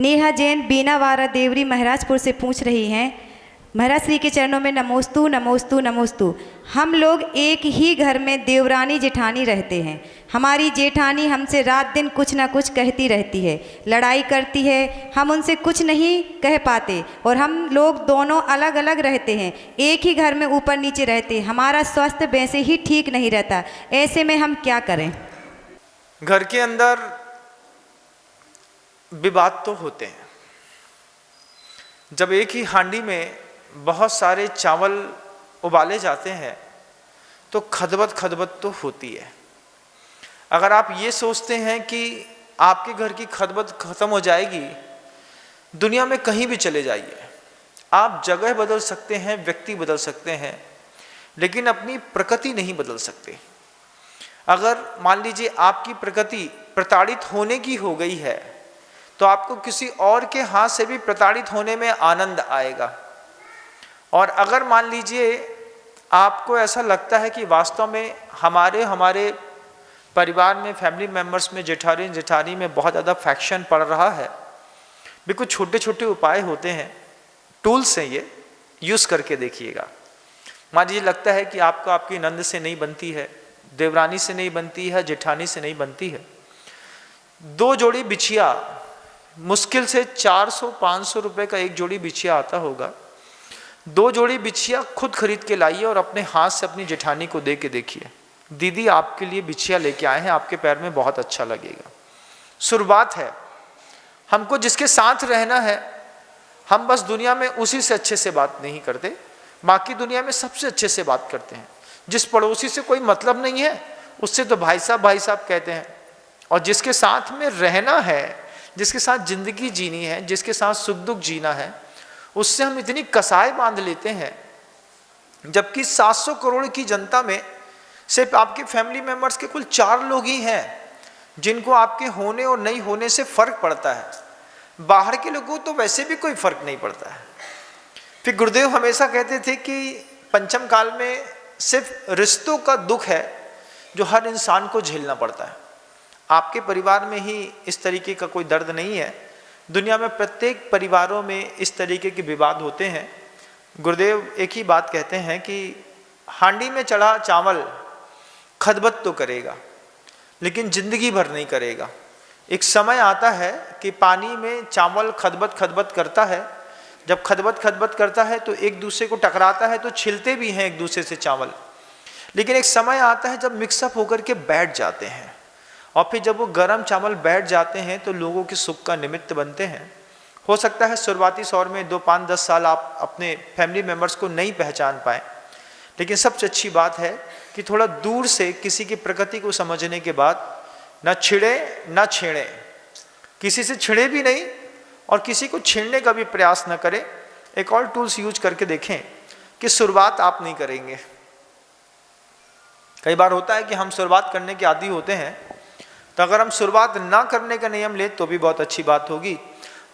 नेहा जैन बीनावारा देवरी महाराजपुर से पूछ रही हैं, महाराज श्री के चरणों में नमोस्तु नमोस्तु नमोस्तु। हम लोग एक ही घर में देवरानी जेठानी रहते हैं। हमारी जेठानी हमसे रात दिन कुछ ना कुछ कहती रहती है, लड़ाई करती है, हम उनसे कुछ नहीं कह पाते और हम लोग दोनों अलग अलग रहते हैं, एक ही घर में ऊपर नीचे रहते हैं। हमारा स्वास्थ्य वैसे ही ठीक नहीं रहता, ऐसे में हम क्या करें? घर के अंदर विवाद तो होते हैं। जब एक ही हांडी में बहुत सारे चावल उबाले जाते हैं तो खदबद खदबद तो होती है। अगर आप ये सोचते हैं कि आपके घर की खदबद खत्म हो जाएगी, दुनिया में कहीं भी चले जाइए, आप जगह बदल सकते हैं, व्यक्ति बदल सकते हैं, लेकिन अपनी प्रकृति नहीं बदल सकते। अगर मान लीजिए आपकी प्रकृति प्रताड़ित होने की हो गई है तो आपको किसी और के हाथ से भी प्रताड़ित होने में आनंद आएगा। और अगर मान लीजिए आपको ऐसा लगता है कि वास्तव में हमारे परिवार में, फैमिली मेम्बर्स में, जेठानी में बहुत ज़्यादा फैक्शन पड़ रहा है, भी कुछ छोटे छोटे उपाय होते हैं, टूल्स हैं, ये यूज़ करके देखिएगा। मान लीजिए लगता है कि आपको आपकी नंद से नहीं बनती है, देवरानी से नहीं बनती है, जेठानी से नहीं बनती है, 2 जोड़ी बिछिया, मुश्किल से 400-500 रुपए का एक जोड़ी बिछिया आता होगा, 2 जोड़ी बिछिया खुद खरीद के लाइए और अपने हाथ से अपनी जेठानी को दे के देखिए, दीदी आपके लिए बिछिया लेके आए हैं, आपके पैर में बहुत अच्छा लगेगा। शुरुआत है। हमको जिसके साथ रहना है, हम बस दुनिया में उसी से अच्छे से बात नहीं करते, बाकी दुनिया में सबसे अच्छे से बात करते हैं। जिस पड़ोसी से कोई मतलब नहीं है उससे तो भाई साहब कहते हैं, और जिसके साथ में रहना है, जिसके साथ जिंदगी जीनी है, जिसके साथ सुख दुख जीना है, उससे हम इतनी कसाई बांध लेते हैं। जबकि 700 करोड़ की जनता में सिर्फ आपके फैमिली मेंबर्स के कुल 4 लोग ही हैं जिनको आपके होने और नहीं होने से फर्क पड़ता है। बाहर के लोगों को तो वैसे भी कोई फर्क नहीं पड़ता है। फिर गुरुदेव हमेशा कहते थे कि पंचम काल में सिर्फ रिश्तों का दुख है जो हर इंसान को झेलना पड़ता है। आपके परिवार में ही इस तरीके का कोई दर्द नहीं है, दुनिया में प्रत्येक परिवारों में इस तरीके के विवाद होते हैं। गुरुदेव एक ही बात कहते हैं कि हांडी में चढ़ा चावल खदबद तो करेगा लेकिन जिंदगी भर नहीं करेगा। एक समय आता है कि पानी में चावल खदबद खदबद करता है, जब खदबद खदबद करता है तो एक दूसरे को टकराता है, तो छिलते भी हैं एक दूसरे से चावल, लेकिन एक समय आता है जब मिक्सअप होकर के बैठ जाते हैं, और फिर जब वो गर्म चावल बैठ जाते हैं तो लोगों के सुख का निमित्त बनते हैं। हो सकता है शुरुआती दौर में 2, 5, 10 साल आप अपने फैमिली मेम्बर्स को नहीं पहचान पाए, लेकिन सबसे अच्छी बात है कि थोड़ा दूर से किसी की प्रकृति को समझने के बाद न छिड़े न छेड़े, किसी से छिड़े भी नहीं और किसी को छेड़ने का भी प्रयास न करें। एक और टूल्स यूज करके देखें कि शुरुआत आप नहीं करेंगे। कई बार होता है कि हम शुरुआत करने के आदी होते हैं, तो अगर हम शुरुआत ना करने का नियम ले तो भी बहुत अच्छी बात होगी।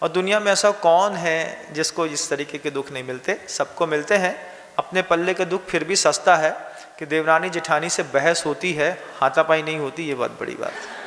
और दुनिया में ऐसा कौन है जिसको इस तरीके के दुख नहीं मिलते? सबको मिलते हैं। अपने पल्ले का दुख फिर भी सस्ता है कि देवरानी जेठानी से बहस होती है, हाथापाई नहीं होती, ये बहुत बड़ी बात है।